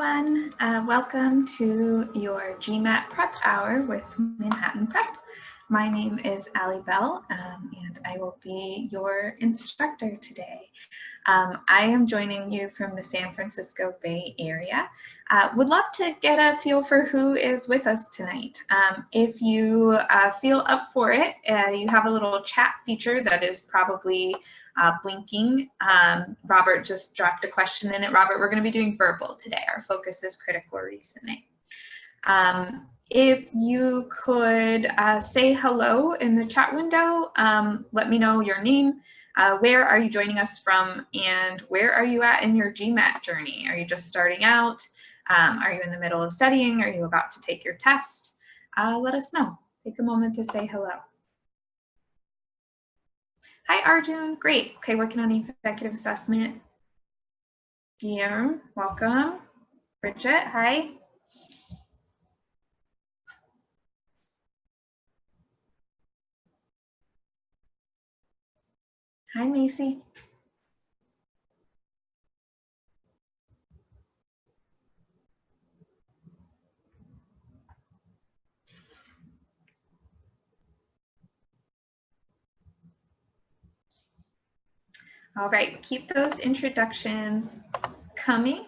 everyone. Welcome to your GMAT Prep Hour with Manhattan Prep. My name is Allie Bell, and I will be your instructor today. I am joining you from the San Francisco Bay Area. Would love to get a feel for who is with us tonight. If you feel up for it, you have a little chat feature that is probably blinking. Robert just dropped a question in it. Robert, we're going to be doing verbal today. Our focus is critical reasoning. If you could say hello in the chat window, let me know your name, where are you joining us from, and where are you at in your GMAT journey? Are you just starting out? Are you in the middle of studying? Are you about to take your test? Let us know. Take a moment to say hello. Hi, Arjun. Great. Okay, working on the executive assessment. Guillaume, welcome. Bridget, hi. Hi, Macy. All right, keep those introductions coming.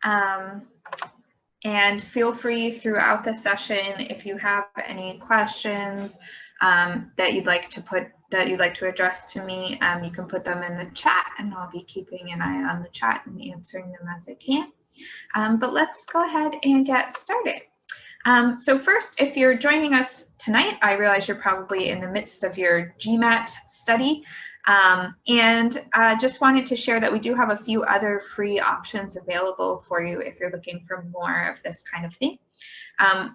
And feel free throughout the session, if you have any questions that you'd like to address to me, you can put them in the chat, and I'll be keeping an eye on the chat and answering them as I can. But let's go ahead and get started. So first, if you're joining us tonight, I realize you're probably in the midst of your GMAT study. And just wanted to share that we do have a few other free options available for you if you're looking for more of this kind of thing.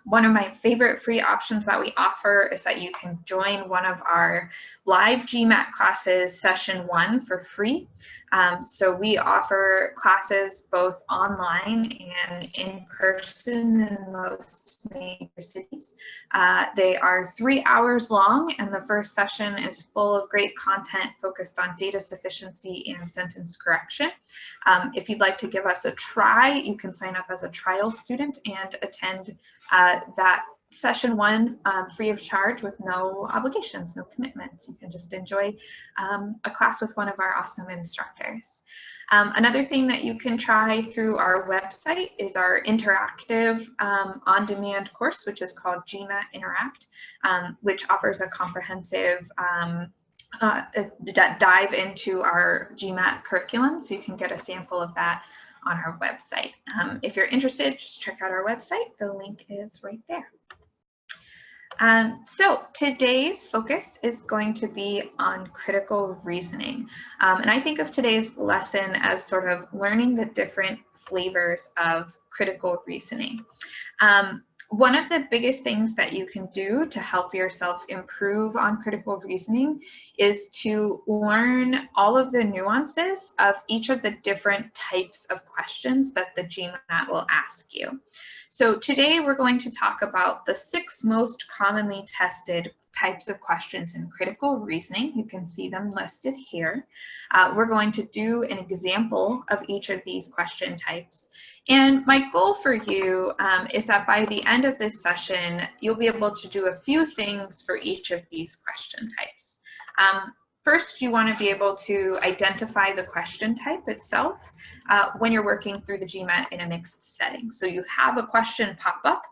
One of my favorite free options that we offer is that you can join one of our live GMAT classes, session 1, for free. So we offer classes both online and in person in most major cities. They are 3 hours long, and the first session is full of great content focused on data sufficiency and sentence correction. If you'd like to give us a try, you can sign up as a trial student and attend that session 1 free of charge with no obligations, no commitments. You can just enjoy a class with one of our awesome instructors. Another thing that you can try through our website is our interactive on-demand course, which is called GMAT Interact, which offers a comprehensive dive into our GMAT curriculum, so you can get a sample of that on our website. If you're interested, just check out our website. The link is right there. So today's focus is going to be on critical reasoning. And I think of today's lesson as sort of learning the different flavors of critical reasoning. One of the biggest things that you can do to help yourself improve on critical reasoning is to learn all of the nuances of each of the different types of questions that the GMAT will ask you. So today we're going to talk about the 6 most commonly tested types of questions in critical reasoning. You can see them listed here. We're going to do an example of each of these question types. And my goal for you is that by the end of this session, you'll be able to do a few things for each of these question types. First, you want to be able to identify the question type itself when you're working through the GMAT in a mixed setting. So you have a question pop up.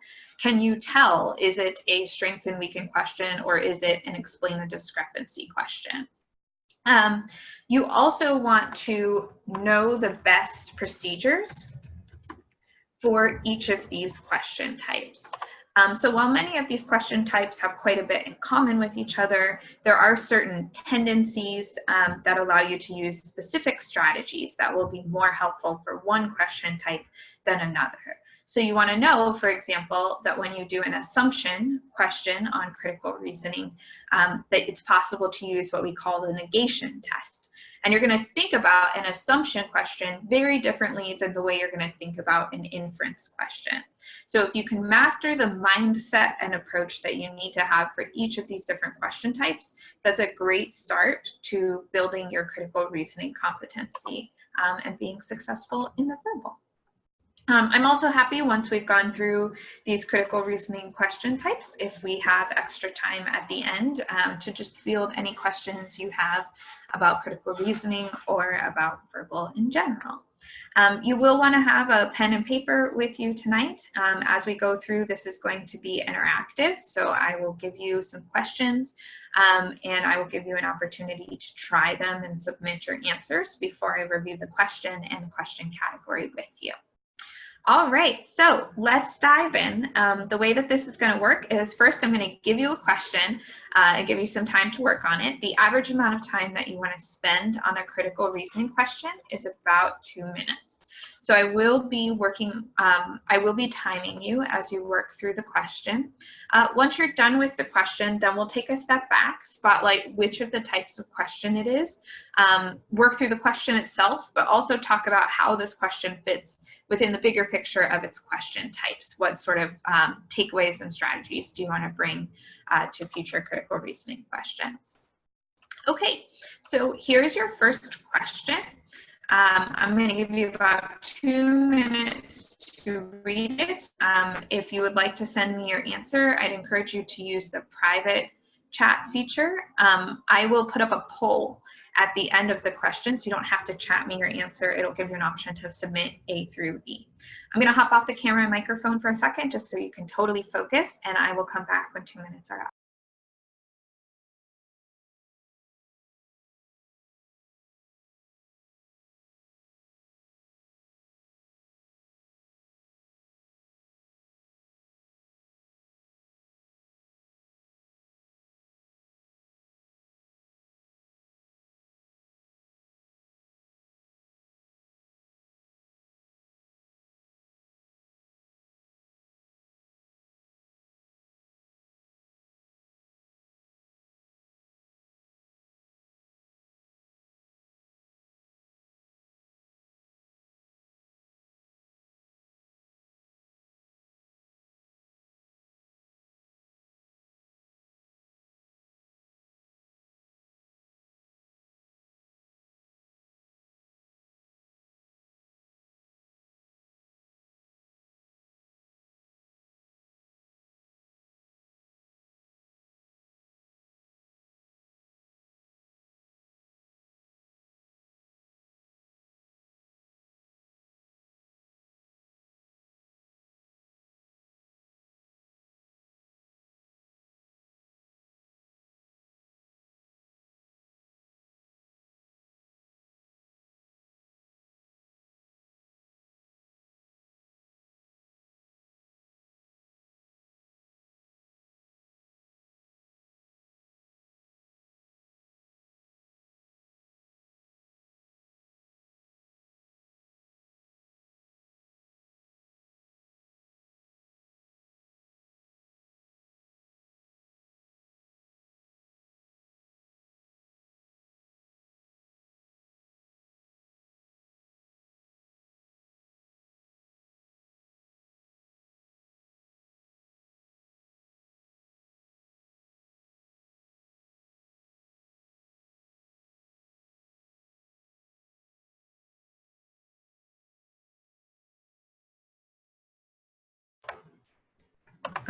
Can you tell, is it a strength and weaken question, or is it an explain the discrepancy question? You also want to know the best procedures for each of these question types. So while many of these question types have quite a bit in common with each other, there are certain tendencies that allow you to use specific strategies that will be more helpful for one question type than another. So you want to know, for example, that when you do an assumption question on critical reasoning, that it's possible to use what we call the negation test. And you're going to think about an assumption question very differently than the way you're going to think about an inference question. So if you can master the mindset and approach that you need to have for each of these different question types, that's a great start to building your critical reasoning competency and being successful in the verbal. I'm also happy once we've gone through these critical reasoning question types, if we have extra time at the end to just field any questions you have about critical reasoning or about verbal in general. You will want to have a pen and paper with you tonight. As we go through, this is going to be interactive, so I will give you some questions and I will give you an opportunity to try them and submit your answers before I review the question and the question category with you. All right, so let's dive in. The way that this is going to work is first I'm going to give you a question and give you some time to work on it. The average amount of time that you want to spend on a critical reasoning question is about 2 minutes. So I will be timing you as you work through the question. Once you're done with the question, then we'll take a step back, spotlight which of the types of question it is, work through the question itself, but also talk about how this question fits within the bigger picture of its question types. What sort of takeaways and strategies do you want to bring to future critical reasoning questions? Okay, so here's your first question. I'm going to give you about 2 minutes to read it. If you would like to send me your answer, I'd encourage you to use the private chat feature. I will put up a poll at the end of the question, so you don't have to chat me your answer. It'll give you an option to submit A through E. I'm going to hop off the camera and microphone for a second just so you can totally focus, and I will come back when 2 minutes are up.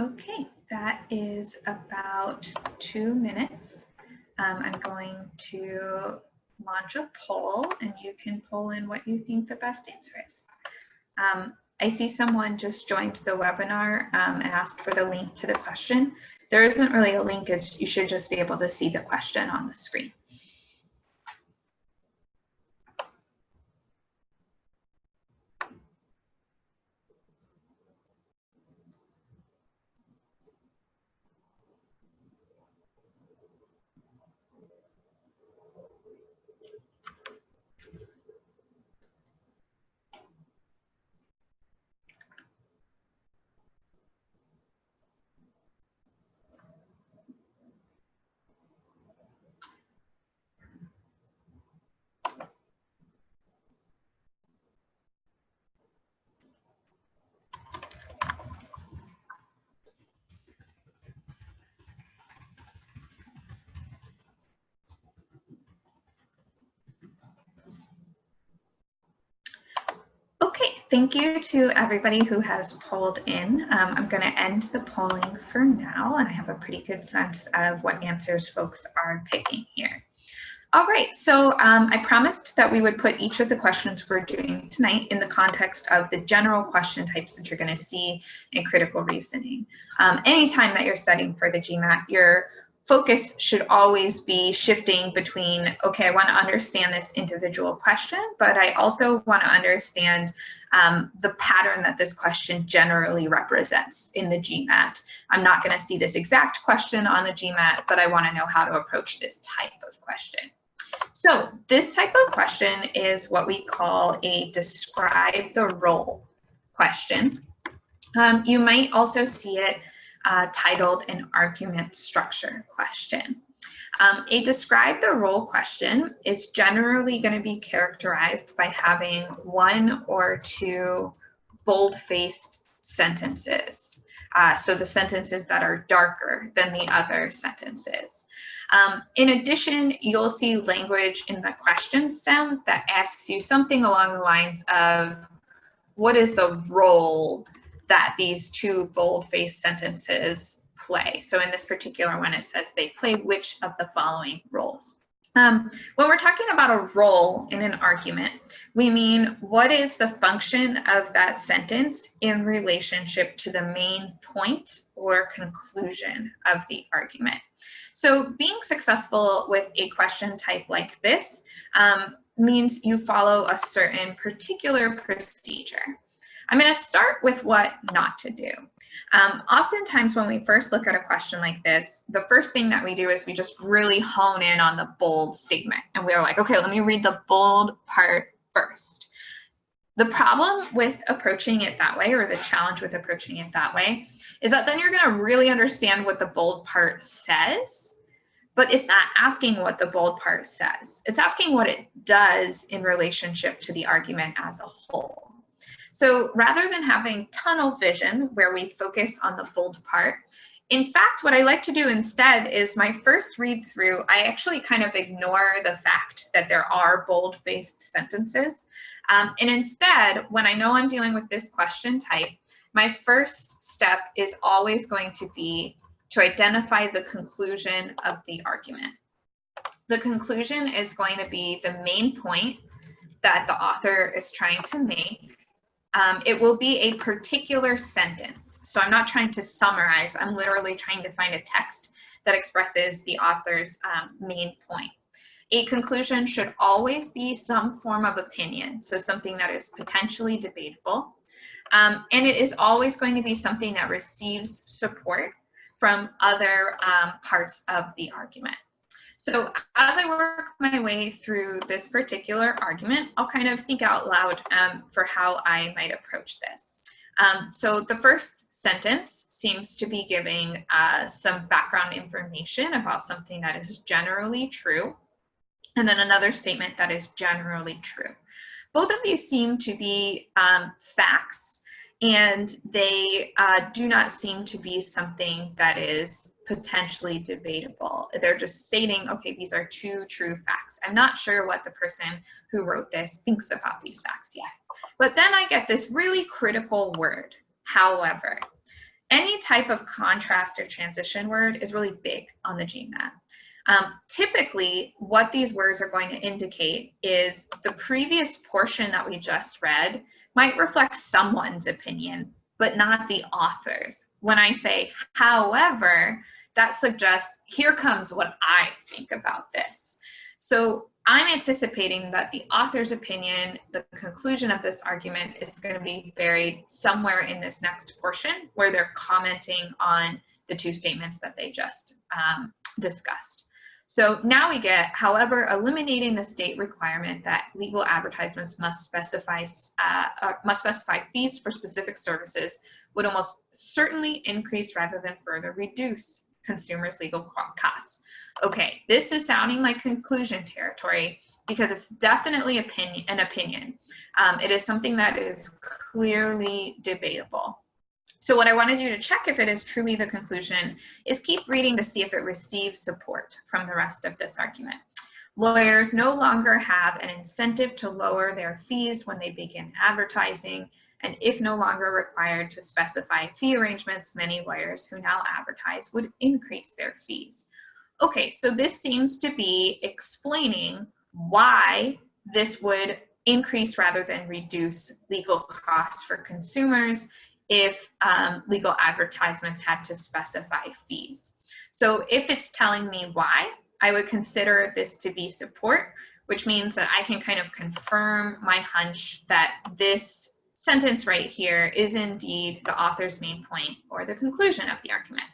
Okay, that is about 2 minutes. I'm going to launch a poll and you can poll in what you think the best answer is. I see someone just joined the webinar and asked for the link to the question. There isn't really a link, you should just be able to see the question on the screen. Okay, thank you to everybody who has polled in. I'm going to end the polling for now, and I have a pretty good sense of what answers folks are picking here. All right, so I promised that we would put each of the questions we're doing tonight in the context of the general question types that you're going to see in critical reasoning. Anytime that you're studying for the GMAT, your focus should always be shifting between, okay, I want to understand this individual question, but I also want to understand the pattern that this question generally represents in the GMAT. I'm not going to see this exact question on the GMAT, but I want to know how to approach this type of question. So this type of question is what we call a describe the role question. You might also see it titled an argument structure question. A describe the role question is generally going to be characterized by having one or two bold-faced sentences. So the sentences that are darker than the other sentences. In addition, you'll see language in the question stem that asks you something along the lines of, what is the role that these two bold-faced sentences play? So in this particular one, it says they play which of the following roles? When we're talking about a role in an argument, we mean what is the function of that sentence in relationship to the main point or conclusion of the argument. So being successful with a question type like this means you follow a certain particular procedure. I'm going to start with what not to do. Oftentimes when we first look at a question like this, the first thing that we do is we just really hone in on the bold statement. And we're like, okay, let me read the bold part first. The problem with approaching it that way, or the challenge with approaching it that way, is that then you're going to really understand what the bold part says, but it's not asking what the bold part says. It's asking what it does in relationship to the argument as a whole. So rather than having tunnel vision, where we focus on the bold part, in fact, what I like to do instead is my first read through, I actually kind of ignore the fact that there are bold-faced sentences. And instead, when I know I'm dealing with this question type, my first step is always going to be to identify the conclusion of the argument. The conclusion is going to be the main point that the author is trying to make. It will be a particular sentence. So I'm not trying to summarize. I'm literally trying to find a text that expresses the author's main point. A conclusion should always be some form of opinion, so something that is potentially debatable. And it is always going to be something that receives support from other parts of the argument. So as I work my way through this particular argument, I'll kind of think out loud for how I might approach this. So the first sentence seems to be giving some background information about something that is generally true, and then another statement that is generally true. Both of these seem to be facts, and they do not seem to be something that is potentially debatable. They're just stating, okay, these are two true facts. I'm not sure what the person who wrote this thinks about these facts yet. But then I get this really critical word, however. Any type of contrast or transition word is really big on the GMAT. Typically, what these words are going to indicate is the previous portion that we just read might reflect someone's opinion, but not the author's. When I say, however, that suggests, here comes what I think about this. So I'm anticipating that the author's opinion, the conclusion of this argument, is going to be buried somewhere in this next portion where they're commenting on the two statements that they just discussed. So now we get, however, eliminating the state requirement that legal advertisements must specify fees for specific services would almost certainly increase rather than further reduce consumers' legal costs. Okay, this is sounding like conclusion territory because it's definitely an opinion. It is something that is clearly debatable. So what I want to do to check if it is truly the conclusion is keep reading to see if it receives support from the rest of this argument. Lawyers no longer have an incentive to lower their fees when they begin advertising, and if no longer required to specify fee arrangements, many lawyers who now advertise would increase their fees. Okay, so this seems to be explaining why this would increase rather than reduce legal costs for consumers if legal advertisements had to specify fees. So if it's telling me why, I would consider this to be support, which means that I can kind of confirm my hunch that this sentence right here is indeed the author's main point or the conclusion of the argument.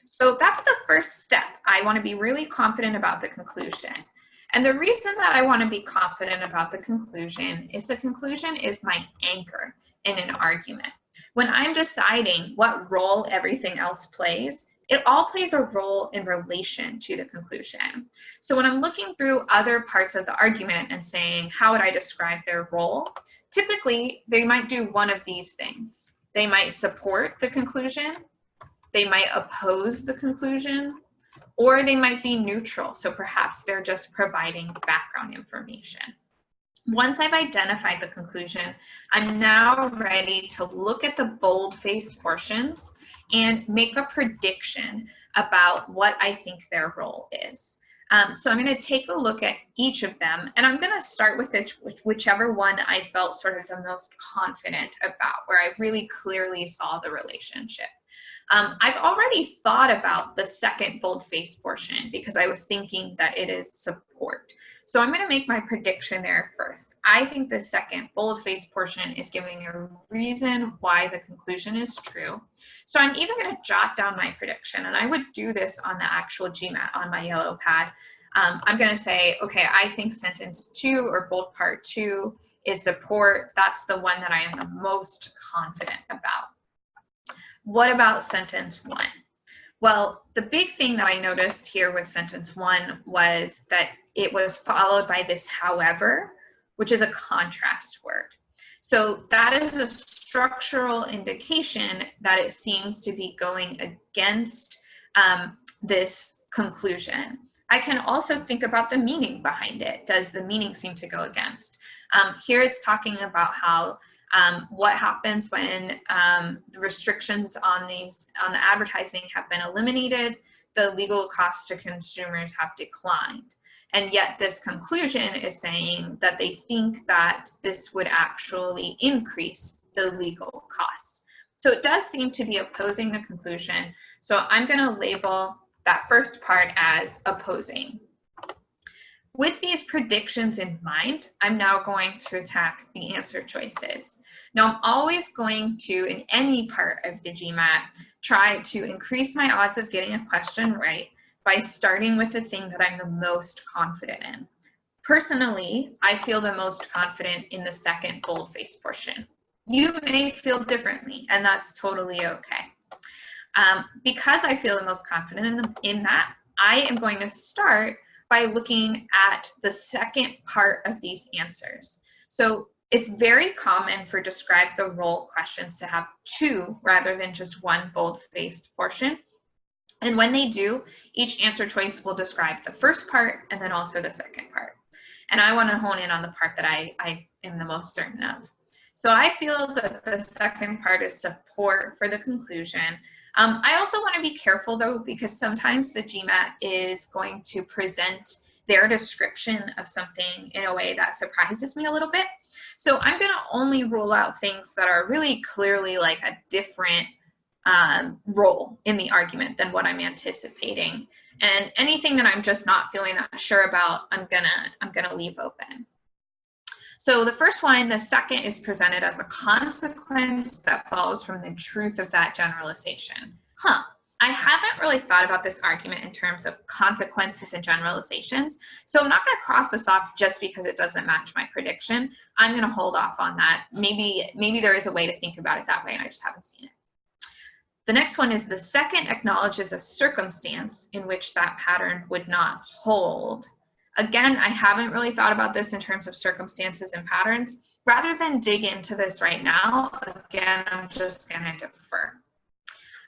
So that's the first step. I want to be really confident about the conclusion. And the reason that I want to be confident about the conclusion is my anchor in an argument. When I'm deciding what role everything else plays, it all plays a role in relation to the conclusion. So when I'm looking through other parts of the argument and saying, how would I describe their role? Typically, they might do one of these things. They might support the conclusion, they might oppose the conclusion, or they might be neutral. So perhaps they're just providing background information. Once I've identified the conclusion, I'm now ready to look at the bold-faced portions and make a prediction about what I think their role is. So I'm going to take a look at each of them, and I'm going to start with whichever one I felt sort of the most confident about, where I really clearly saw the relationship. I've already thought about the second bold-faced portion because I was thinking that it is support. So I'm going to make my prediction there first. I think the second bold-faced portion is giving a reason why the conclusion is true. So I'm even going to jot down my prediction, and I would do this on the actual GMAT on my yellow pad. I'm going to say, okay, I think sentence 2 or bold part 2 is support. That's the one that I am the most confident about. What about sentence 1? Well, the big thing that I noticed here with sentence 1 was that it was followed by this however, which is a contrast word. So that is a structural indication that it seems to be going against this conclusion. I can also think about the meaning behind it. Does the meaning seem to go against? Here it's talking about how what happens when the restrictions on the advertising have been eliminated, the legal costs to consumers have declined. And yet this conclusion is saying that they think that this would actually increase the legal costs. So it does seem to be opposing the conclusion. So I'm going to label that first part as opposing. With these predictions in mind, I'm now going to attack the answer choices. Now, I'm always going to, in any part of the GMAT, try to increase my odds of getting a question right by starting with the thing that I'm the most confident in. Personally, I feel the most confident in the second bold-faced portion. You may feel differently, and that's totally okay. Because I feel the most confident in that, I am going to start by looking at the second part of these answers. So it's very common for describe the role questions to have 2 rather than just 1 bold-faced portion. And when they do, each answer choice will describe the first part and then also the second part. And I want to hone in on the part that I am the most certain of. So I feel that the second part is support for the conclusion. I also want to be careful though, because sometimes the GMAT is going to present their description of something in a way that surprises me a little bit. So I'm going to only rule out things that are really clearly like a different role in the argument than what I'm anticipating. And anything that I'm just not feeling that sure about, I'm gonna leave open. So the first one, the second, is presented as a consequence that follows from the truth of that generalization. I haven't really thought about this argument in terms of consequences and generalizations, so I'm not going to cross this off just because it doesn't match my prediction. I'm going to hold off on that. Maybe there is a way to think about it that way, and I just haven't seen it. The next one is the second acknowledges a circumstance in which that pattern would not hold. Again, I haven't really thought about this in terms of circumstances and patterns. Rather than dig into this right now, again, I'm just going to defer.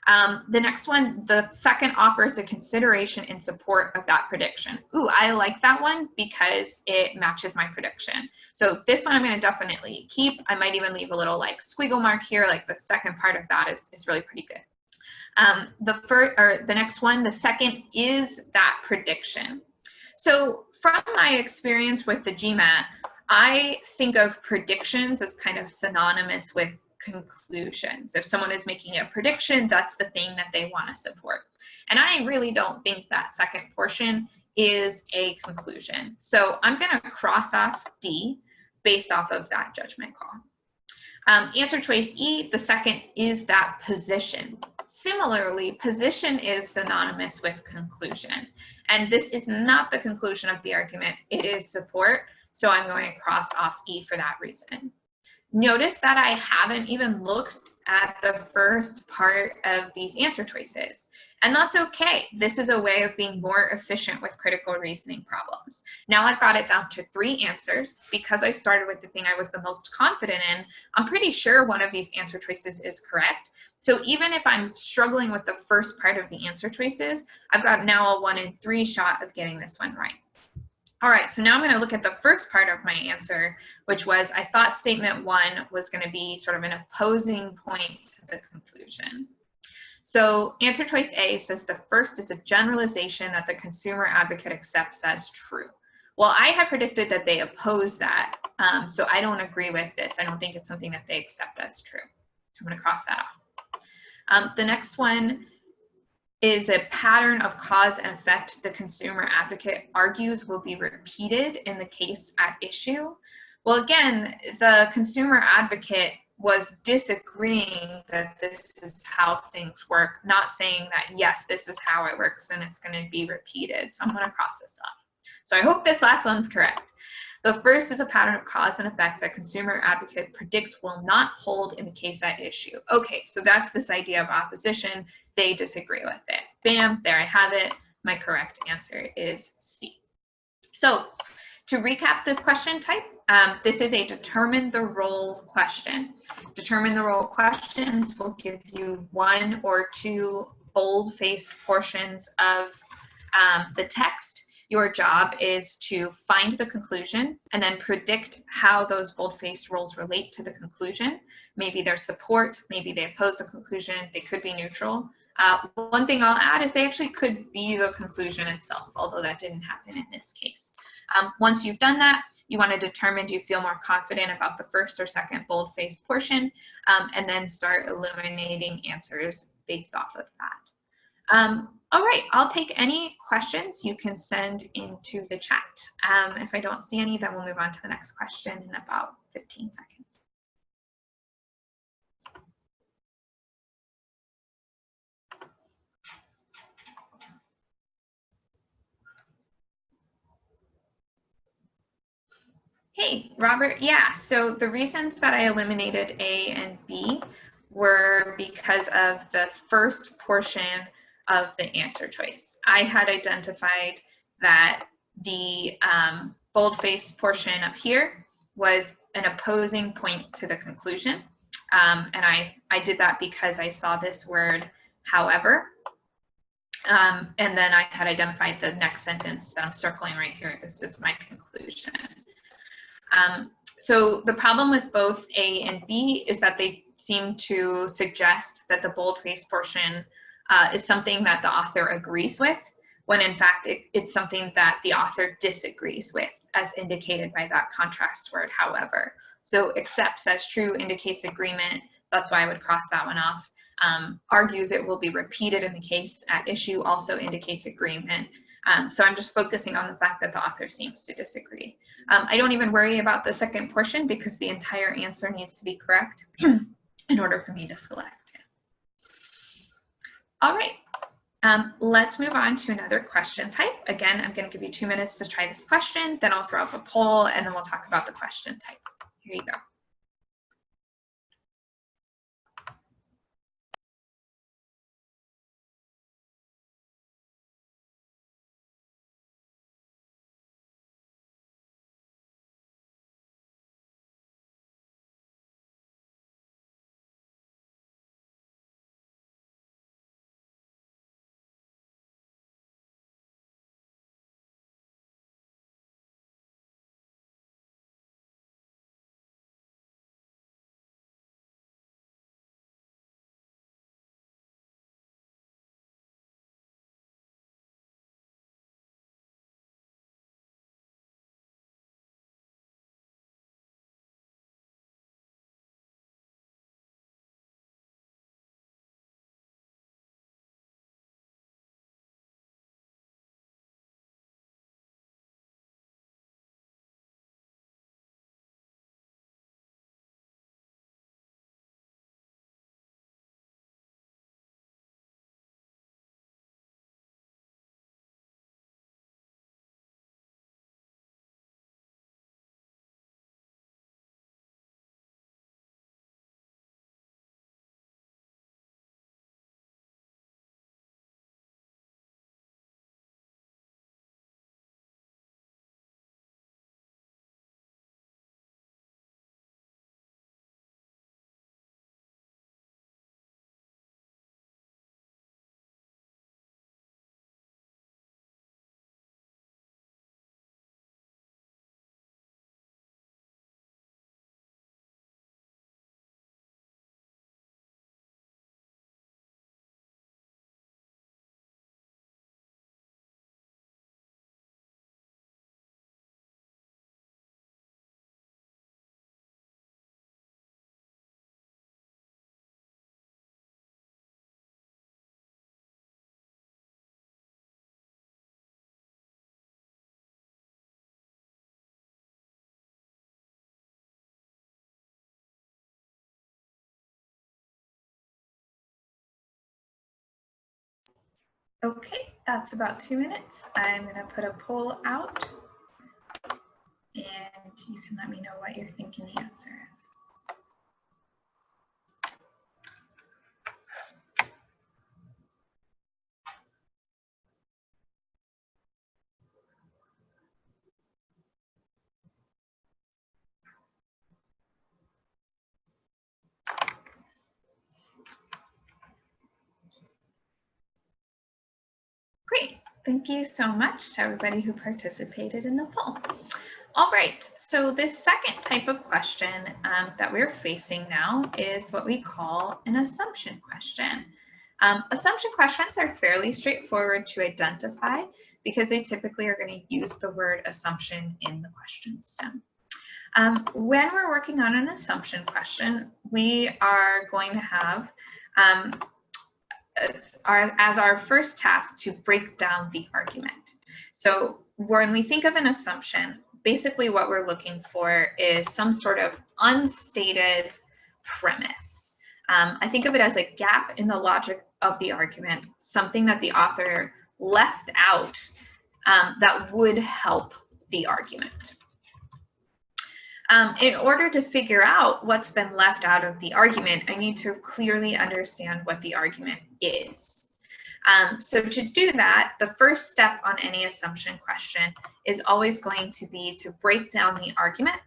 The next one, the second offers a consideration in support of that prediction. Ooh, I like that one because it matches my prediction. So this one I'm going to definitely keep. I might even leave a little like squiggle mark here, like the second part of that is really pretty good. The next one, the second is that prediction. So from my experience with the GMAT, I think of predictions as kind of synonymous with conclusions. If someone is making a prediction, that's the thing that they want to support. And I really don't think that second portion is a conclusion. So I'm going to cross off D based off of that judgment call. Answer choice E, the second is that position. Similarly, position is synonymous with conclusion. And this is not the conclusion of the argument, it is support. So I'm going to cross off E for that reason. Notice that I haven't even looked at the first part of these answer choices. And that's okay. This is a way of being more efficient with critical reasoning problems. Now I've got it down to 3 answers. Because I started with the thing I was the most confident in, I'm pretty sure one of these answer choices is correct. So even if I'm struggling with the first part of the answer choices, I've got now a 1 in 3 shot of getting this one right. All right, so now I'm going to look at the first part of my answer, which was I thought statement 1 was going to be sort of an opposing point to the conclusion. So answer choice A says the first is a generalization that the consumer advocate accepts as true. Well, I had predicted that they oppose that, so I don't agree with this. I don't think it's something that they accept as true. So I'm going to cross that off. The next one is a pattern of cause and effect the consumer advocate argues will be repeated in the case at issue. Well, again, the consumer advocate was disagreeing that this is how things work, not saying that, yes, this is how it works and it's going to be repeated. So I'm going to cross this off. So I hope this last one's correct. The first is a pattern of cause and effect that consumer advocate predicts will not hold in the case at issue. Okay, so that's this idea of opposition. They disagree with it. Bam, there I have it. My correct answer is C. So to recap this question type, this is a determine the role question. Determine the role questions will give you 1 or 2 bold-faced portions of the text. Your job is to find the conclusion and then predict how those bold-faced roles relate to the conclusion. Maybe they're support, maybe they oppose the conclusion, they could be neutral. One thing I'll add is they actually could be the conclusion itself, although that didn't happen in this case. Once you've done that, you want to determine, do you feel more confident about the first or second bold-faced portion, and then start eliminating answers based off of that. All right, I'll take any questions you can send into the chat. If I don't see any, then we'll move on to the next question in about 15 seconds. Hey, Robert, yeah, so the reasons that I eliminated A and B were because of the first portion of the answer choice. I had identified that the bold-faced portion up here was an opposing point to the conclusion. And I did that because I saw this word, however. And then I had identified the next sentence that I'm circling right here. This is my conclusion. So the problem with both A and B is that they seem to suggest that the bold-faced portion is something that the author agrees with, when in fact it's something that the author disagrees with, as indicated by that contrast word, however. So accepts as true indicates agreement. That's why I would cross that one off. Argues it will be repeated in the case at issue also indicates agreement. So I'm just focusing on the fact that the author seems to disagree. I don't even worry about the second portion because the entire answer needs to be correct in order for me to select it. All right, let's move on to another question type. Again, I'm going to give you 2 minutes to try this question, then I'll throw up a poll, and then we'll talk about the question type. Here you go. Okay, that's about 2 minutes. I'm going to put a poll out, and you can let me know what you're thinking the answer is. Great, thank you so much to everybody who participated in the poll. All right, so this second type of question that we're facing now is what we call an assumption question. Assumption questions are fairly straightforward to identify because they typically are going to use the word assumption in the question stem. When we're working on an assumption question, we are going to have as our first task to break down the argument. So when we think of an assumption, basically what we're looking for is some sort of unstated premise. I think of it as a gap in the logic of the argument, something that the author left out that would help the argument. In order to figure out what's been left out of the argument, I need to clearly understand what the argument is. So to do that, the first step on any assumption question is always going to be to break down the argument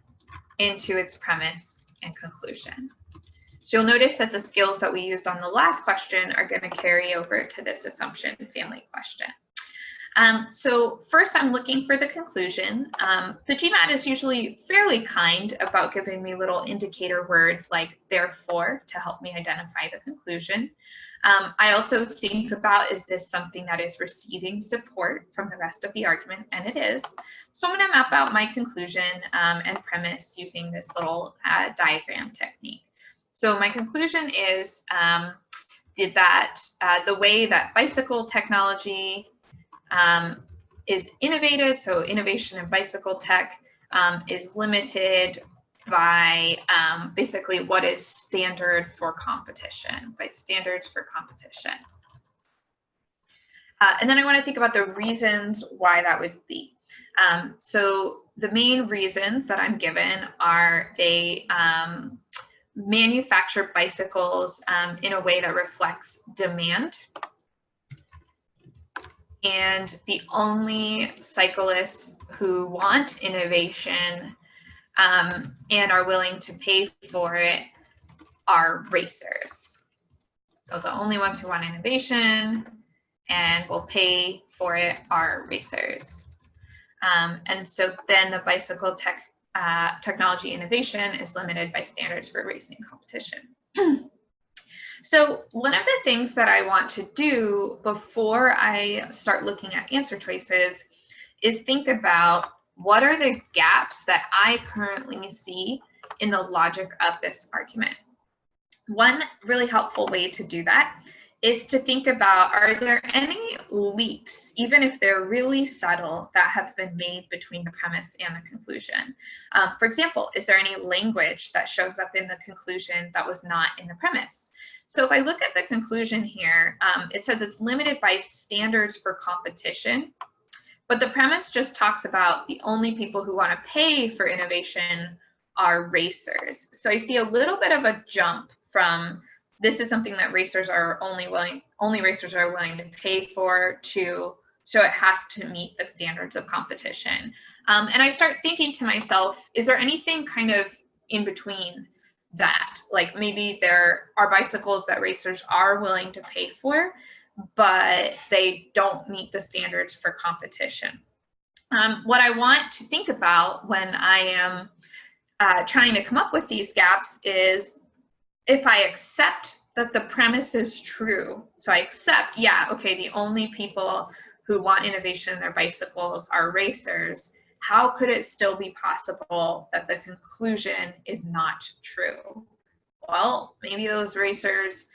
into its premise and conclusion. So you'll notice that the skills that we used on the last question are going to carry over to this assumption family question. So first I'm looking for the conclusion. The GMAT is usually fairly kind about giving me little indicator words like therefore to help me identify the conclusion. I also think about, is this something that is receiving support from the rest of the argument? And it is. So I'm going to map out my conclusion and premise using this little diagram technique. So my conclusion is that the way that bicycle technology is innovated, so innovation in bicycle tech is limited by basically what is standard for competition, by standards for competition. And then I want to think about the reasons why that would be. So the main reasons that I'm given are they manufacture bicycles in a way that reflects demand. And the only cyclists who want innovation and are willing to pay for it are racers. So the only ones who want innovation and will pay for it are racers. And so then the bicycle technology innovation is limited by standards for racing competition. So one of the things that I want to do before I start looking at answer choices is think about what are the gaps that I currently see in the logic of this argument. One really helpful way to do that is to think about, are there any leaps, even if they're really subtle, that have been made between the premise and the conclusion? For example, is there any language that shows up in the conclusion that was not in the premise? So if I look at the conclusion here, it says it's limited by standards for competition, but the premise just talks about the only people who want to pay for innovation are racers. So I see a little bit of a jump from this is something that racers are only racers are willing to pay for to, so it has to meet the standards of competition. And I start thinking to myself, is there anything kind of in between that? Like maybe there are bicycles that racers are willing to pay for, but they don't meet the standards for competition. What I want to think about when I am trying to come up with these gaps is if I accept that the premise is true, so I accept, yeah, okay, the only people who want innovation in their bicycles are racers, how could it still be possible that the conclusion is not true? Well, maybe those racers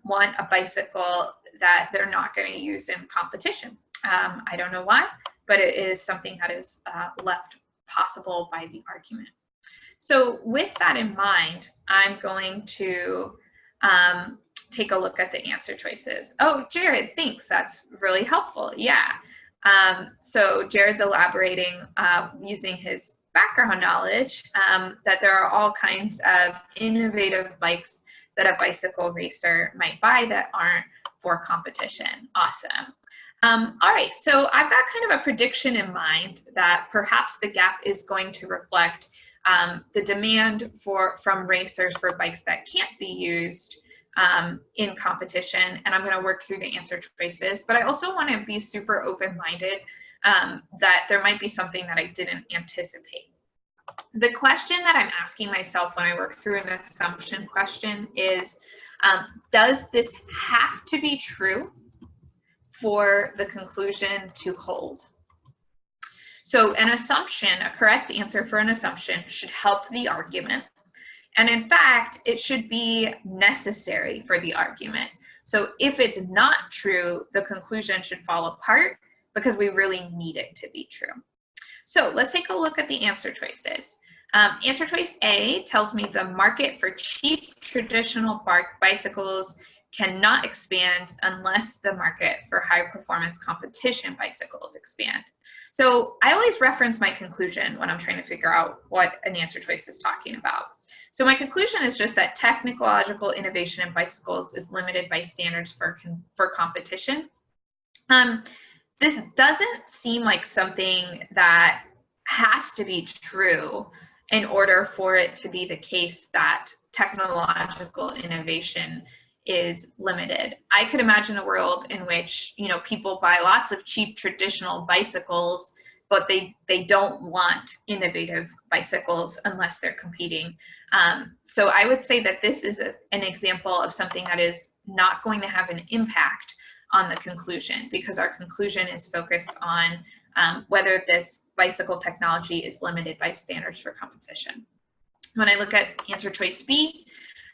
want a bicycle that they're not going to use in competition. I don't know why, but it is something that is left possible by the argument. So with that in mind, I'm going to take a look at the answer choices. Oh, Jared, thanks. That's really helpful. Yeah. So Jared's elaborating using his background knowledge that there are all kinds of innovative bikes that a bicycle racer might buy that aren't for competition. Awesome. All right, so I've got kind of a prediction in mind that perhaps the gap is going to reflect the demand from racers for bikes that can't be used in competition, and I'm going to work through the answer choices, but I also want to be super open-minded that there might be something that I didn't anticipate. The question that I'm asking myself when I work through an assumption question is, does this have to be true for the conclusion to hold? So an assumption, a correct answer for an assumption, should help the argument. And in fact, it should be necessary for the argument. So if it's not true, the conclusion should fall apart because we really need it to be true. So let's take a look at the answer choices. Answer choice A tells me the market for cheap traditional bicycles cannot expand unless the market for high performance competition bicycles expand. So I always reference my conclusion when I'm trying to figure out what an answer choice is talking about. So my conclusion is just that technological innovation in bicycles is limited by standards for competition. This doesn't seem like something that has to be true in order for it to be the case that technological innovation is limited. I could imagine a world in which, you know, people buy lots of cheap traditional bicycles, but they don't want innovative bicycles unless they're competing. So I would say that this is an example of something that is not going to have an impact on the conclusion, because our conclusion is focused on whether this bicycle technology is limited by standards for competition. When I look at answer choice B,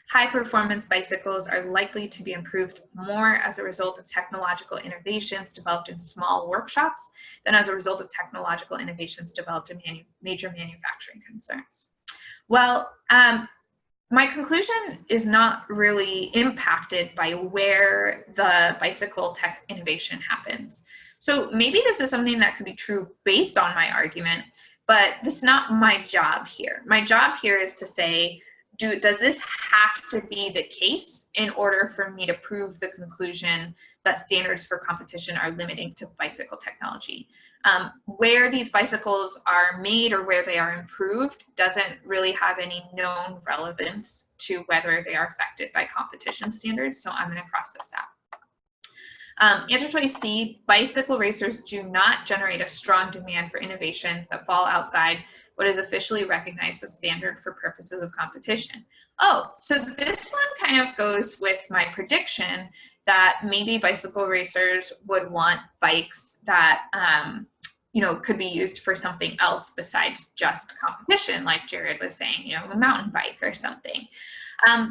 high performance bicycles are likely to be improved more as a result of technological innovations developed in small workshops than as a result of technological innovations developed in major manufacturing concerns. Well, my conclusion is not really impacted by where the bicycle tech innovation happens. So maybe this is something that could be true based on my argument, but this is not my job here. My job here is to say, does this have to be the case in order for me to prove the conclusion that standards for competition are limiting to bicycle technology? Where these bicycles are made or where they are improved doesn't really have any known relevance to whether they are affected by competition standards, so I'm going to cross this out. Answer choice C, bicycle racers do not generate a strong demand for innovations that fall outside what is officially recognized as standard for purposes of competition. Oh, so this one kind of goes with my prediction that maybe bicycle racers would want bikes that you know, could be used for something else besides just competition, like Jared was saying, you know, a mountain bike or something.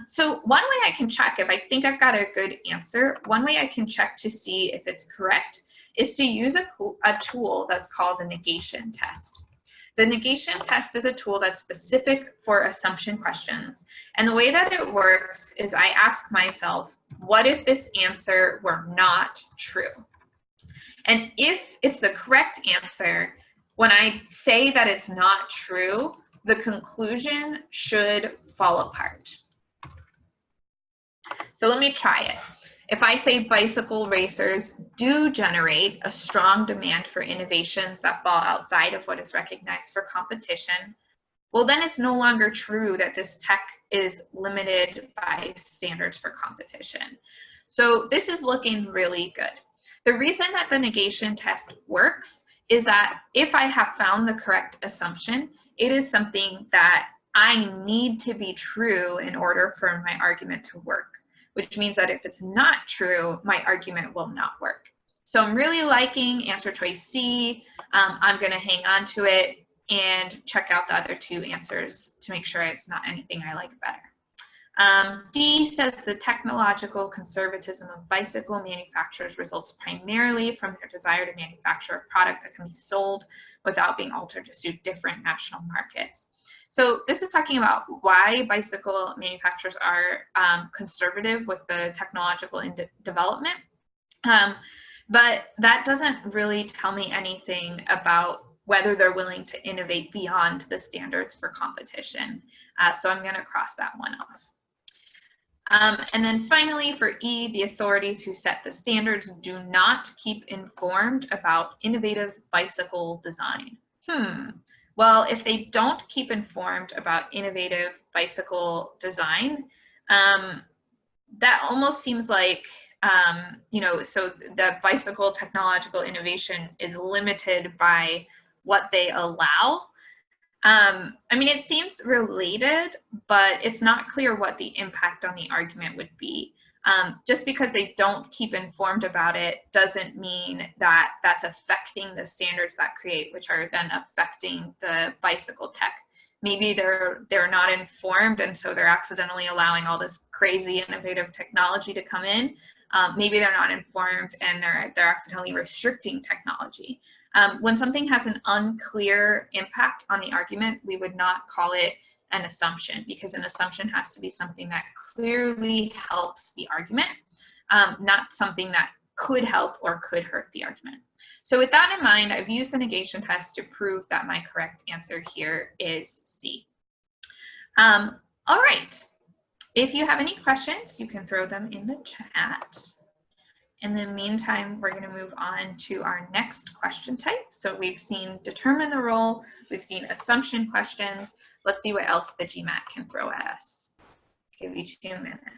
So one way I can check if I think I've got a good answer, one way I can check to see if it's correct is to use a tool that's called the negation test. The negation test is a tool that's specific for assumption questions. And the way that it works is I ask myself, what if this answer were not true? And if it's the correct answer, when I say that it's not true, the conclusion should fall apart. So let me try it. If I say bicycle racers do generate a strong demand for innovations that fall outside of what is recognized for competition, well, then it's no longer true that this tech is limited by standards for competition. So this is looking really good. The reason that the negation test works is that if I have found the correct assumption, it is something that I need to be true in order for my argument to work, which means that if it's not true, my argument will not work. So I'm really liking answer choice C. I'm going to hang on to it and check out the other two answers to make sure it's not anything I like better. D says the technological conservatism of bicycle manufacturers results primarily from their desire to manufacture a product that can be sold without being altered to suit different national markets. So this is talking about why bicycle manufacturers are conservative with the technological development. But that doesn't really tell me anything about whether they're willing to innovate beyond the standards for competition. So I'm going to cross that one off. And then finally, for E, the authorities who set the standards do not keep informed about innovative bicycle design. Well, if they don't keep informed about innovative bicycle design, that almost seems like, you know, so the bicycle technological innovation is limited by what they allow. I mean, it seems related, but it's not clear what the impact on the argument would be. Just because they don't keep informed about it doesn't mean that that's affecting the standards that create, which are then affecting the bicycle tech. Maybe they're not informed, and so they're accidentally allowing all this crazy innovative technology to come in. Maybe they're not informed and they're accidentally restricting technology. When something has an unclear impact on the argument, we would not call it an assumption, because an assumption has to be something that clearly helps the argument, not something that could help or could hurt the argument. So with that in mind, I've used the negation test to prove that my correct answer here is C. All right. If you have any questions, you can throw them in the chat. In the meantime, we're going to move on to our next question type. So we've seen determine the role, we've seen assumption questions. Let's see what else the GMAT can throw at us. Give you 2 minutes.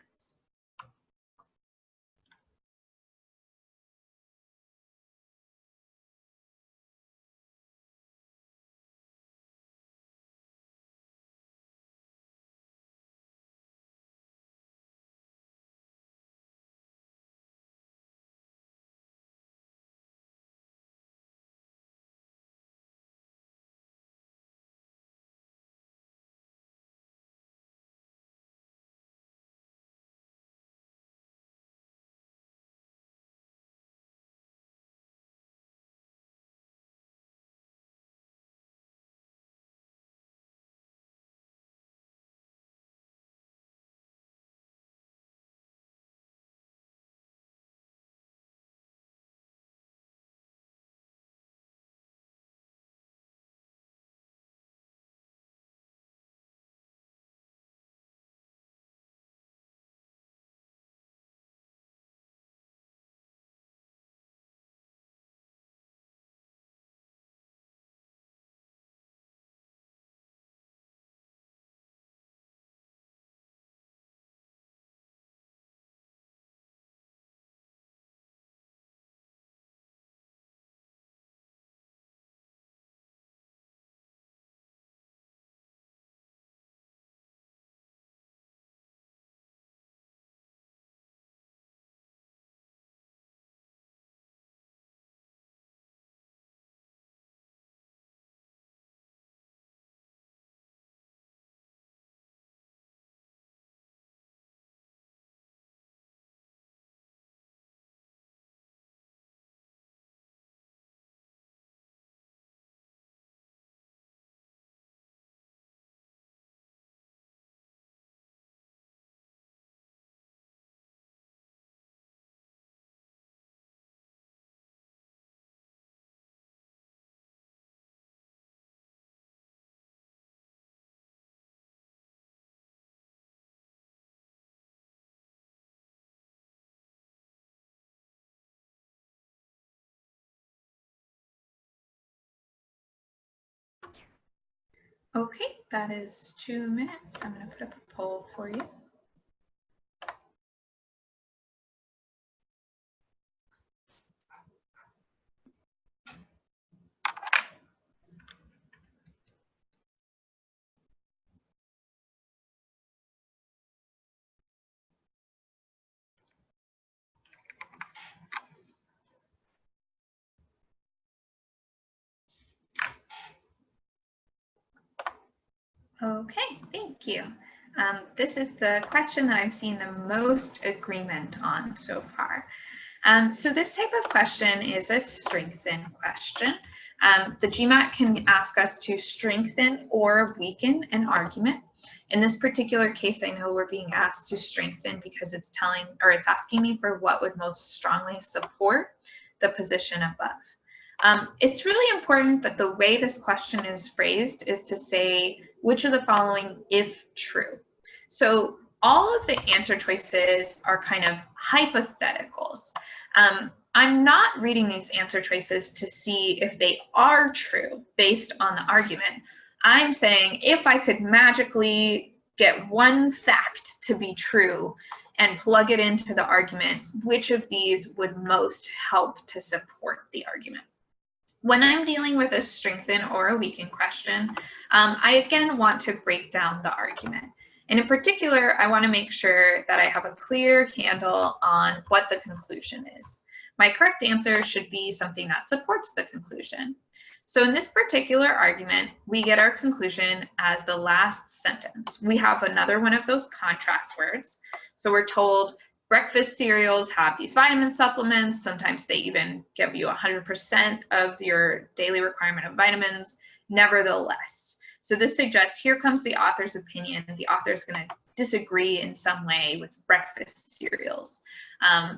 Okay, that is 2 minutes. I'm going to put up a poll for you. Okay, thank you. This is the question that I've seen the most agreement on so far. So this type of question is a strengthen question. The GMAT can ask us to strengthen or weaken an argument. In this particular case, I know we're being asked to strengthen because it's asking me for what would most strongly support the position above. It's really important that the way this question is phrased is to say, which of the following if true? So all of the answer choices are kind of hypotheticals. I'm not reading these answer choices to see if they are true based on the argument. I'm saying if I could magically get one fact to be true and plug it into the argument, which of these would most help to support the argument? When I'm dealing with a strengthen or a weaken question, I again want to break down the argument. And in particular, I want to make sure that I have a clear handle on what the conclusion is. My correct answer should be something that supports the conclusion. So in this particular argument, we get our conclusion as the last sentence. We have another one of those contrast words. So we're told breakfast cereals have these vitamin supplements. Sometimes they even give you 100% of your daily requirement of vitamins. Nevertheless, so this suggests here comes the author's opinion. The author is going to disagree in some way with breakfast cereals.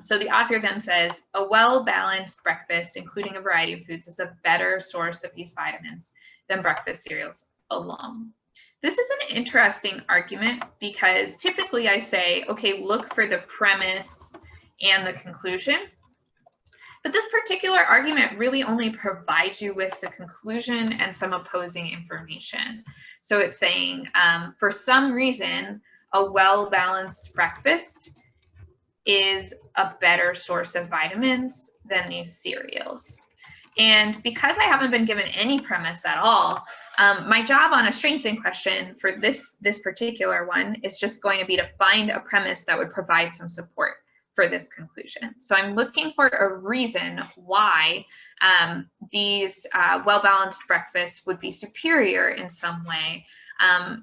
So the author then says, a well-balanced breakfast, including a variety of foods, is a better source of these vitamins than breakfast cereals alone. This is an interesting argument because typically I say, okay, look for the premise and the conclusion. But this particular argument really only provides you with the conclusion and some opposing information. So it's saying, for some reason, a well-balanced breakfast is a better source of vitamins than these cereals. And because I haven't been given any premise at all, my job on a strengthen question for this particular one is just going to be to find a premise that would provide some support for this conclusion. So I'm looking for a reason why these well-balanced breakfasts would be superior in some way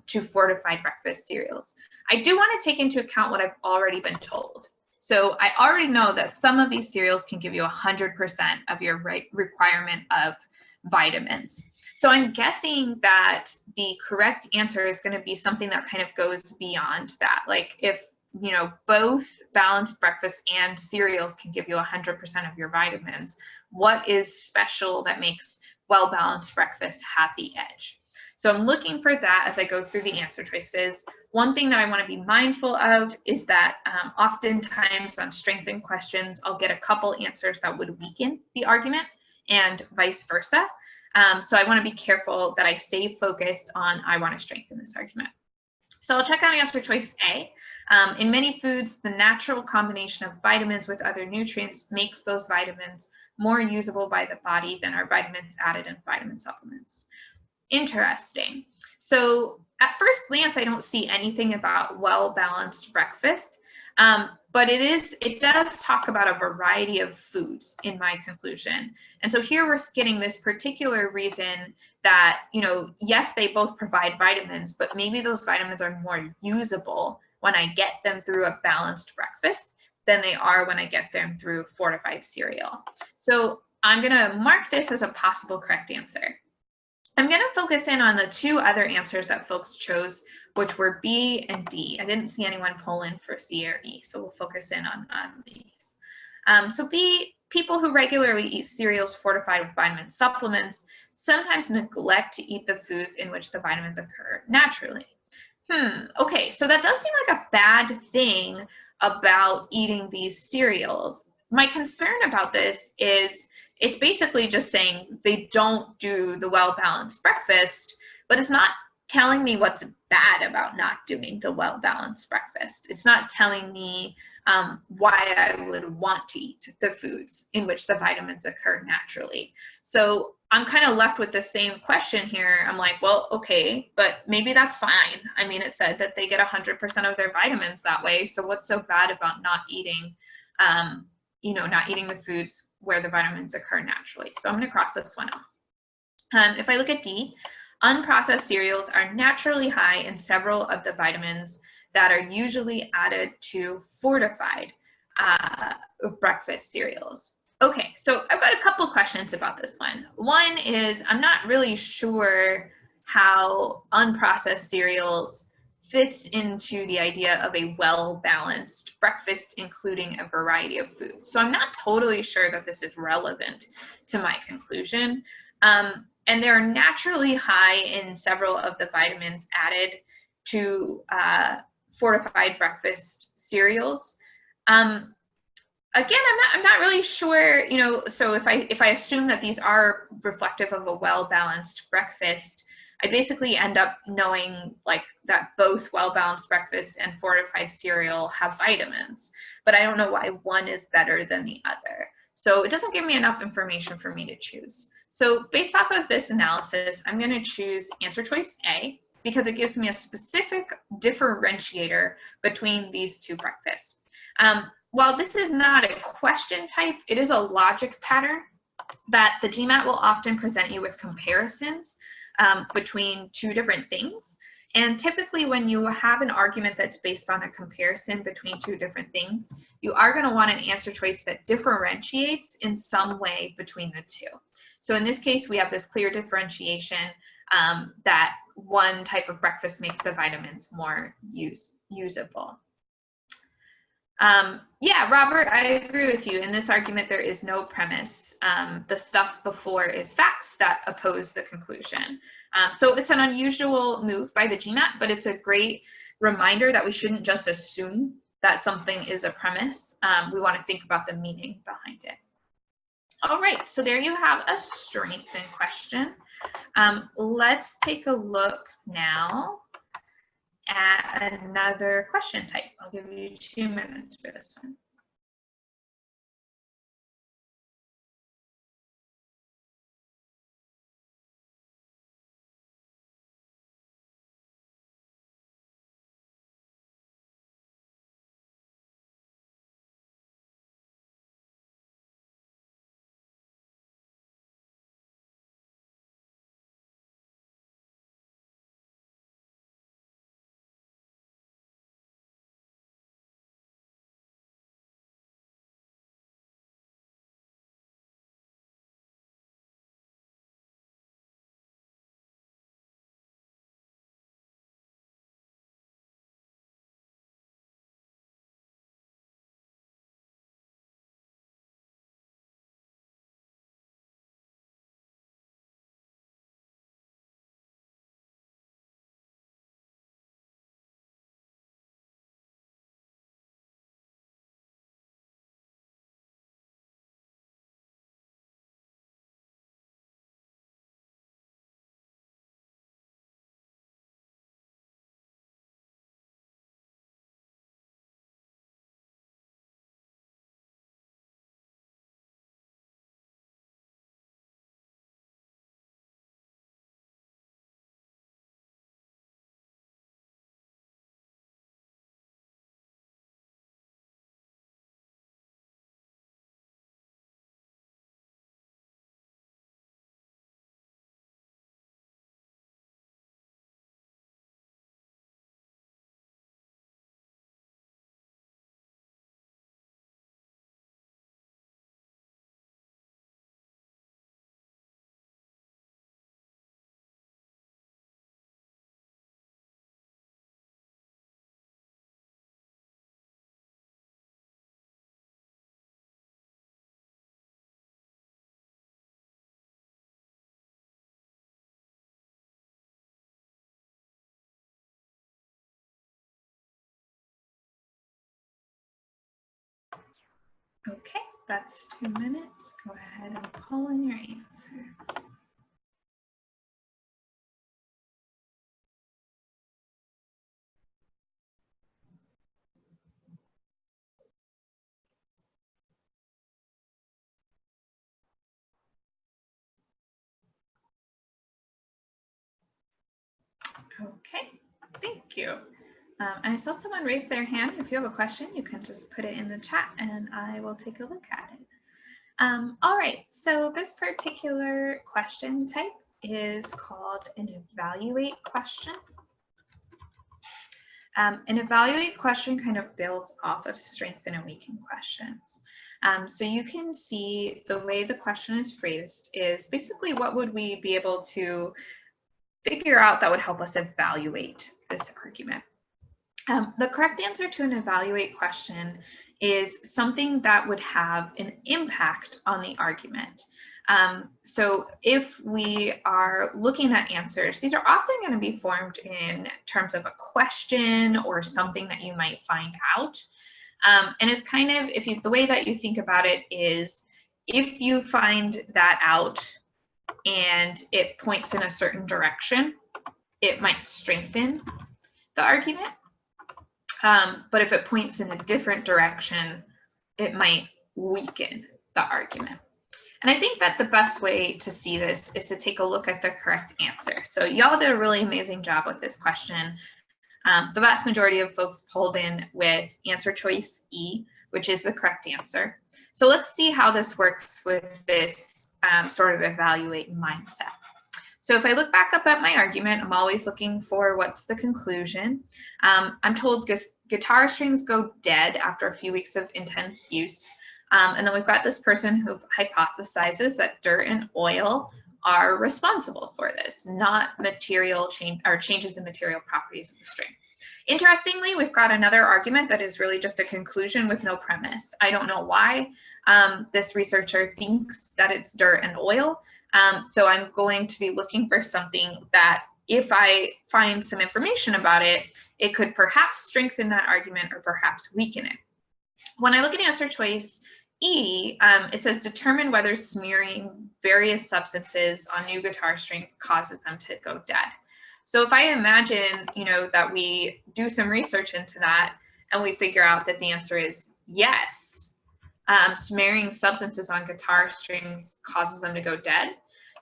to fortified breakfast cereals. I do want to take into account what I've already been told. So I already know that some of these cereals can give you 100% of your requirement of vitamins. So I'm guessing that the correct answer is going to be something that kind of goes beyond that. Like if both balanced breakfast and cereals can give you 100% of your vitamins, what is special that makes well-balanced breakfast have the edge? So I'm looking for that as I go through the answer choices. One thing that I want to be mindful of is that oftentimes on strengthen questions, I'll get a couple answers that would weaken the argument and vice versa. So I want to be careful that I stay focused on I want to strengthen this argument. So I'll check out answer choice A. In many foods, the natural combination of vitamins with other nutrients makes those vitamins more usable by the body than are vitamins added in vitamin supplements. Interesting. So at first glance, I don't see anything about well-balanced breakfast, but it does talk about a variety of foods in my conclusion. And so here we're getting this particular reason that, yes, they both provide vitamins, but maybe those vitamins are more usable when I get them through a balanced breakfast than they are when I get them through fortified cereal. So I'm going to mark this as a possible correct answer. I'm going to focus in on the two other answers that folks chose, which were B and D. I didn't see anyone pull in for C or E, so we'll focus in on these. So B, people who regularly eat cereals fortified with vitamin supplements sometimes neglect to eat the foods in which the vitamins occur naturally. Okay, so that does seem like a bad thing about eating these cereals. My concern about this is it's basically just saying they don't do the well-balanced breakfast, but it's not telling me what's bad about not doing the well-balanced breakfast. It's not telling me why I would want to eat the foods in which the vitamins occur naturally. So I'm kind of left with the same question here. I'm like, well, okay, but maybe that's fine. I mean, it said that they get 100% of their vitamins that way. So what's so bad about not eating, not eating the foods where the vitamins occur naturally? So I'm going to cross this one off. If I look at D, unprocessed cereals are naturally high in several of the vitamins that are usually added to fortified breakfast cereals. Okay, so I've got a couple questions about this one. One is, I'm not really sure how unprocessed cereals fits into the idea of a well-balanced breakfast, including a variety of foods. So I'm not totally sure that this is relevant to my conclusion. And they're naturally high in several of the vitamins added to fortified breakfast cereals. Again, I'm not really sure, you know, so if I assume that these are reflective of a well-balanced breakfast, I basically end up knowing like that both well-balanced breakfast and fortified cereal have vitamins, but I don't know why one is better than the other. So it doesn't give me enough information for me to choose. So based off of this analysis, I'm going to choose answer choice A because it gives me a specific differentiator between these two breakfasts. While this is not a question type, it is a logic pattern that the GMAT will often present you with comparisons between two different things. And typically when you have an argument that's based on a comparison between two different things, you are going to want an answer choice that differentiates in some way between the two. So in this case, we have this clear differentiation that one type of breakfast makes the vitamins more usable. Yeah, Robert, I agree with you. In this argument, there is no premise. The stuff before is facts that oppose the conclusion. So it's an unusual move by the GMAT, but it's a great reminder that we shouldn't just assume that something is a premise. We want to think about the meaning behind it. All right, so there you have a strengthen question. Let's take a look now at another question type. I'll give you 2 minutes for this one. Okay, that's 2 minutes. Go ahead and pull in your answers. Okay, thank you. And I saw someone raise their hand. If you have a question, you can just put it in the chat and I will take a look at it. All right, so this particular question type is called an evaluate question. An evaluate question kind of builds off of strengthen and weaken questions. So you can see the way the question is phrased is basically what would we be able to figure out that would help us evaluate this argument. The correct answer to an evaluate question is something that would have an impact on the argument. So if we are looking at answers, these are often going to be formed in terms of a question or something that you might find out. And it's kind of, the way that you think about it is, if you find that out and it points in a certain direction, it might strengthen the argument. But if it points in a different direction, it might weaken the argument. And I think that the best way to see this is to take a look at the correct answer. So y'all did a really amazing job with this question. The vast majority of folks pulled in with answer choice E, which is the correct answer. So let's see how this works with this sort of evaluate mindset. So if I look back up at my argument, I'm always looking for what's the conclusion. I'm told guitar strings go dead after a few weeks of intense use. And then we've got this person who hypothesizes that dirt and oil are responsible for this, not material change or changes in material properties of the string. Interestingly, we've got another argument that is really just a conclusion with no premise. I don't know why this researcher thinks that it's dirt and oil. So I'm going to be looking for something that, if I find some information about it, it could perhaps strengthen that argument or perhaps weaken it. When I look at answer choice E, it says determine whether smearing various substances on new guitar strings causes them to go dead. So if I imagine, that we do some research into that and we figure out that the answer is yes, smearing substances on guitar strings causes them to go dead,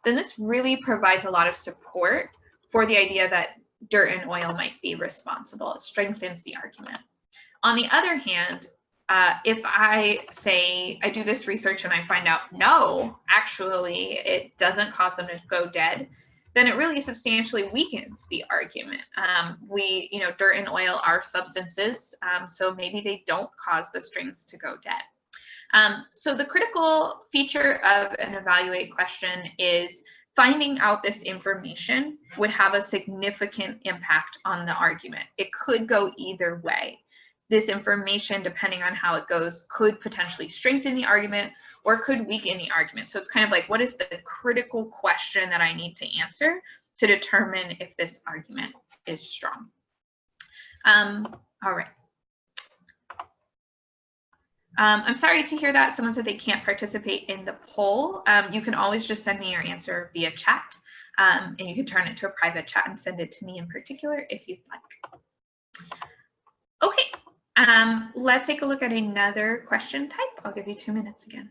then this really provides a lot of support for the idea that dirt and oil might be responsible. It strengthens the argument. On the other hand, if I say I do this research and I find out, no, actually, it doesn't cause them to go dead, then it really substantially weakens the argument. Dirt and oil are substances, so maybe they don't cause the strings to go dead. So the critical feature of an evaluate question is finding out this information would have a significant impact on the argument. It could go either way. This information, depending on how it goes, could potentially strengthen the argument or could weaken the argument. So it's kind of like, what is the critical question that I need to answer to determine if this argument is strong? All right. I'm sorry to hear that. Someone said they can't participate in the poll. You can always just send me your answer via chat, and you can turn it to a private chat and send it to me in particular if you'd like. Okay. Let's take a look at another question type. I'll give you 2 minutes again.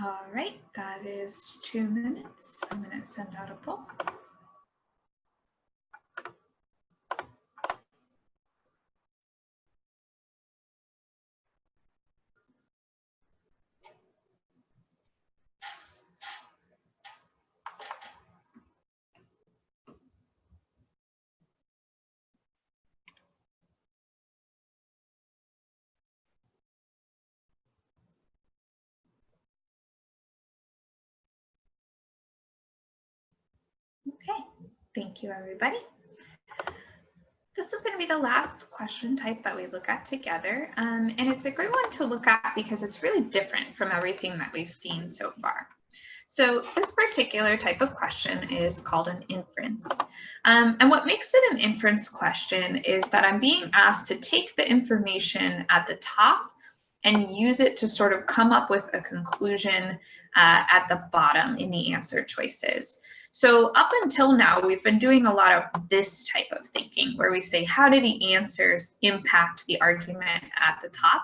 All right, that is 2 minutes. I'm going to send out a poll. Okay, thank you, everybody. This is going to be the last question type that we look at together, and it's a great one to look at because it's really different from everything that we've seen so far. So this particular type of question is called an inference. And what makes it an inference question is that I'm being asked to take the information at the top and use it to sort of come up with a conclusion at the bottom in the answer choices. So up until now, we've been doing a lot of this type of thinking where we say, how do the answers impact the argument at the top?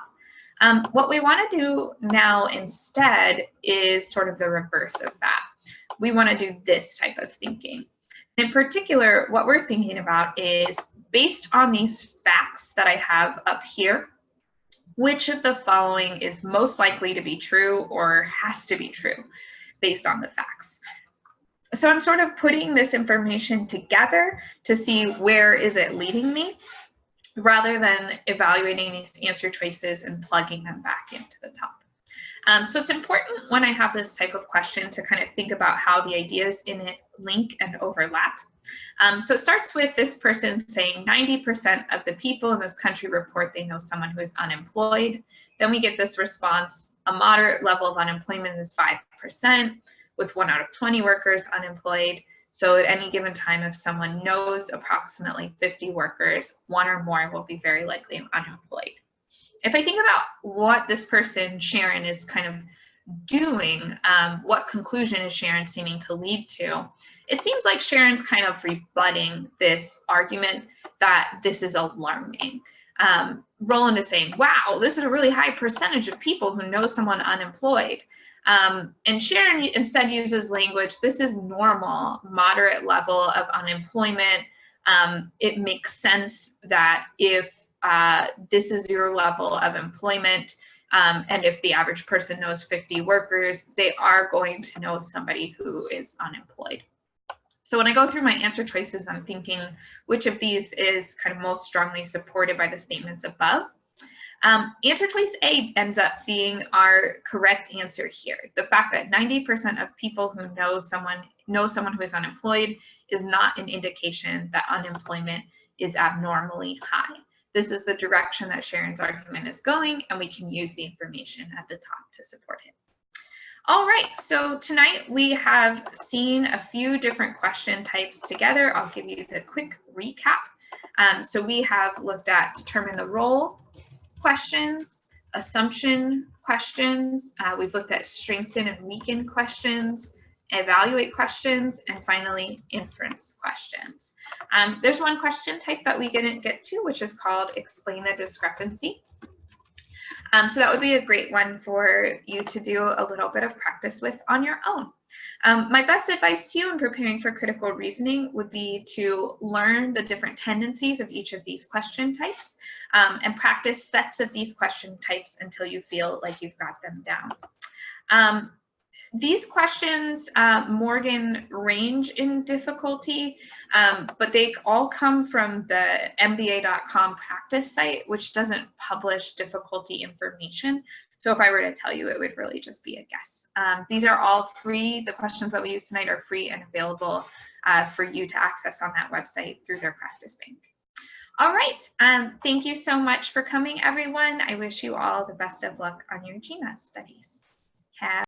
What we want to do now instead is sort of the reverse of that. We want to do this type of thinking. In particular, what we're thinking about is based on these facts that I have up here, which of the following is most likely to be true or has to be true based on the facts? So I'm sort of putting this information together to see where is it leading me, rather than evaluating these answer choices and plugging them back into the top. So it's important when I have this type of question to kind of think about how the ideas in it link and overlap. So it starts with this person saying 90% of the people in this country report they know someone who is unemployed. Then we get this response, a moderate level of unemployment is 5%, with 1 out of 20 workers unemployed. So at any given time, if someone knows approximately 50 workers, 1 or more will be very likely unemployed. If I think about what this person, Sharon, is kind of doing, what conclusion is Sharon seeming to lead to, it seems like Sharon's kind of rebutting this argument that this is alarming. Roland is saying, wow, this is a really high percentage of people who know someone unemployed. And Sharon instead uses language, this is normal, moderate level of unemployment. It makes sense that if this is your level of employment, and if the average person knows 50 workers, they are going to know somebody who is unemployed. So when I go through my answer choices, I'm thinking which of these is kind of most strongly supported by the statements above. Answer choice A ends up being our correct answer here. The fact that 90% of people who know someone who is unemployed is not an indication that unemployment is abnormally high. This is the direction that Sharon's argument is going, and we can use the information at the top to support it. All right, so tonight we have seen a few different question types together. I'll give you the quick recap. So we have looked at determine the role questions, assumption questions. We've looked at strengthen and weaken questions, evaluate questions, and finally inference questions. There's one question type that we didn't get to, which is called explain the discrepancy. So that would be a great one for you to do a little bit of practice with on your own. My best advice to you in preparing for critical reasoning would be to learn the different tendencies of each of these question types and practice sets of these question types until you feel like you've got them down. These questions, Morgan, range in difficulty, but they all come from the MBA.com practice site, which doesn't publish difficulty information. So if I were to tell you, it would really just be a guess. These are all free. The questions that we use tonight are free and available for you to access on that website through their practice bank. All right, thank you so much for coming, everyone. I wish you all the best of luck on your GMAT studies.